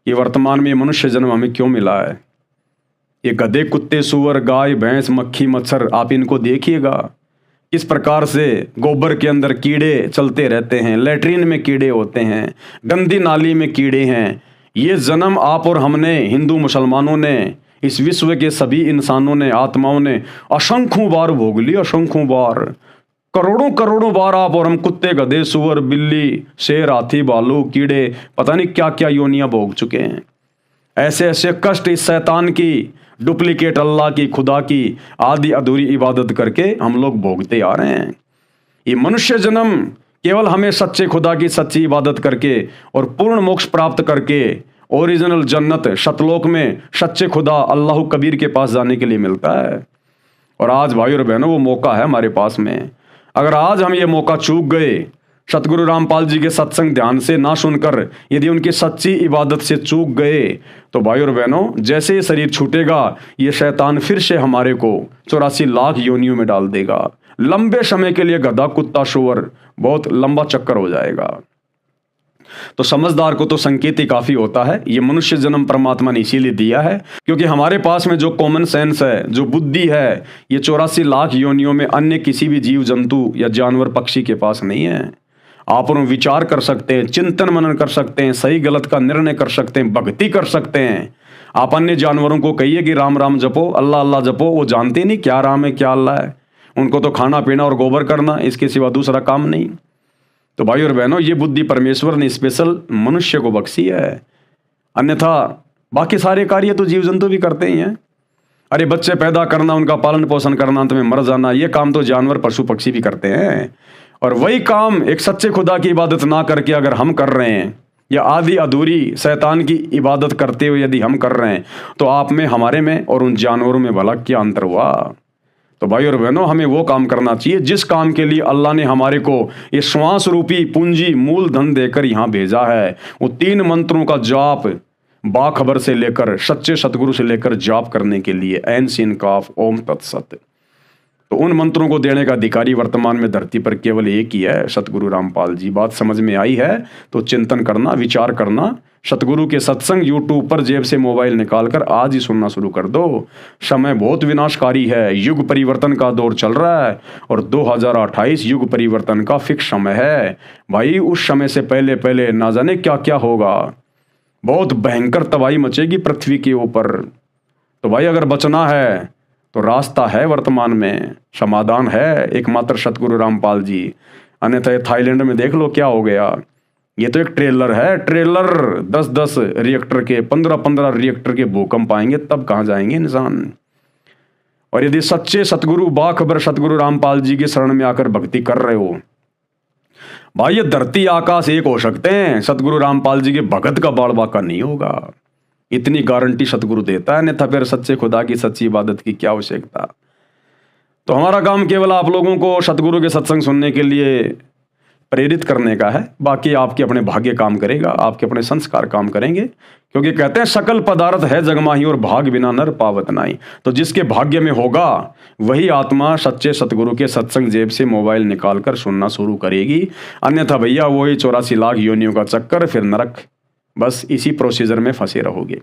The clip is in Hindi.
ये वर्तमान में मनुष्य जन्म हमें क्यों मिला है। ये गधे, कुत्ते, सुअर, गाय, भैंस, मक्खी, मच्छर, आप इनको देखिएगा किस प्रकार से गोबर के अंदर कीड़े चलते रहते हैं, लैट्रीन में कीड़े होते हैं, गंदी नाली में कीड़े हैं। ये जन्म आप और हमने, हिंदू मुसलमानों ने, इस विश्व के सभी इंसानों ने, आत्माओं ने असंख्यों बार भोग लिया, असंख्यों बार, करोड़ों करोड़ों बार आप और हम कुत्ते, गधे, सुअर, बिल्ली, शेर, हाथी, भालू, कीड़े, पता नहीं क्या क्या योनियां भोग चुके हैं। ऐसे ऐसे कष्ट इस शैतान की, डुप्लीकेट अल्लाह की, खुदा की आधी अधूरी इबादत करके हम लोग भोगते आ रहे हैं। ये मनुष्य जन्म केवल हमें सच्चे खुदा की सच्ची इबादत करके और पूर्ण मोक्ष प्राप्त करके ओरिजिनल जन्नत शतलोक में सच्चे खुदा अल्लाह कबीर के पास जाने के लिए मिलता है। और आज भाई और बहनों वो मौका है हमारे पास में। अगर आज हम ये मौका चूक गए, सतगुरु रामपाल जी के सत्संग ध्यान से ना सुनकर यदि उनकी सच्ची इबादत से चूक गए, तो भाई और बहनों जैसे ये शरीर छूटेगा, ये शैतान फिर से हमारे को 84 लाख योनियों में डाल देगा। लंबे समय के लिए गधा, कुत्ता, शुअर, बहुत लंबा चक्कर हो जाएगा। तो समझदार को तो संकेत ही काफी होता है। ये मनुष्य जन्म परमात्मा ने इसीलिए दिया है क्योंकि हमारे पास में जो कॉमन सेंस है, जो बुद्धि है, ये 84 लाख योनियों में अन्य किसी भी जीव जंतु या जानवर पक्षी के पास नहीं है। आप उन विचार कर सकते हैं, चिंतन मनन कर सकते हैं, सही गलत का निर्णय कर सकते हैं, भक्ति कर सकते हैं। आप अन्य जानवरों को कहिए कि राम राम जपो, अल्लाह अल्लाह जपो, वो जानते नहीं क्या राम है क्या अल्लाह है। उनको तो खाना पीना और गोबर करना, इसके सिवा दूसरा काम नहीं। तो भाई और बहनों, ये बुद्धि परमेश्वर ने स्पेशल मनुष्य को बख्शी है, अन्यथा बाकी सारे कार्य तो जीव जंतु भी करते ही हैं। अरे बच्चे पैदा करना, उनका पालन पोषण करना, अंत में मर जाना, ये काम तो जानवर, पशु, पक्षी भी करते हैं। और वही काम एक सच्चे खुदा की इबादत ना करके अगर हम कर रहे हैं, या आधी अधूरी शैतान की इबादत करते हुए यदि हम कर रहे हैं, तो आप में, हमारे में और उन जानवरों में भला क्या अंतर हुआ। तो भाई और बहनों, हमें वो काम करना चाहिए जिस काम के लिए अल्लाह ने हमारे को ये श्वास रूपी पूंजी मूल धन देकर यहाँ भेजा है। वो 3 मंत्रों का जाप बाखबर से लेकर, सच्चे सतगुरु से लेकर जाप करने के लिए, ऐन सीन काफ ओम तत्सत। तो उन मंत्रों को देने का अधिकारी वर्तमान में धरती पर केवल एक ही है, सतगुरु रामपाल जी। बात समझ में आई है तो चिंतन करना, विचार करना। सतगुरु के सत्संग यूट्यूब पर जेब से मोबाइल निकालकर आज ही सुनना शुरू कर दो। समय बहुत विनाशकारी है, युग परिवर्तन का दौर चल रहा है और 2028 युग परिवर्तन का फिक्स समय है। भाई उस समय से पहले पहले ना जाने क्या क्या होगा, बहुत भयंकर तबाही मचेगी पृथ्वी के ऊपर। तो भाई अगर बचना है तो रास्ता है, वर्तमान में समाधान है एकमात्र सतगुरु रामपाल जी। अन्यथा थाईलैंड में देख लो क्या हो गया। ये तो एक ट्रेलर है, ट्रेलर 10-10 रिएक्टर के, 15-15 रिएक्टर के भूकंप आएंगे, तब कहाँ जाएंगे इंसान। और यदि सच्चे सतगुरु बाखबर सतगुरु रामपाल जी की शरण में आकर भक्ति कर रहे हो, भाई ये धरती आकाश एक हो सकते हैं, सतगुरु रामपाल जी के भगत का बाड़ बांका नहीं होगा। इतनी गारंटी सतगुरु देता है, अन्यथा फिर सच्चे खुदा की सच्ची इबादत की क्या आवश्यकता। तो हमारा काम केवल आप लोगों को सतगुरु के सत्संग सुनने के लिए प्रेरित करने का है। बाकी आपके अपने भाग्य काम करेगा, आपके अपने संस्कार काम करेंगे, क्योंकि कहते हैं सकल पदार्थ है जगमाही और भाग बिना नर पावत नाई। तो जिसके भाग्य में होगा वही आत्मा सच्चे सतगुरु के सत्संग जेब से मोबाइल निकालकर सुनना शुरू करेगी। अन्यथा भैया वही 84 लाख योनियों का चक्कर, फिर नरक, बस इसी प्रोसीजर में फंसे रहोगे।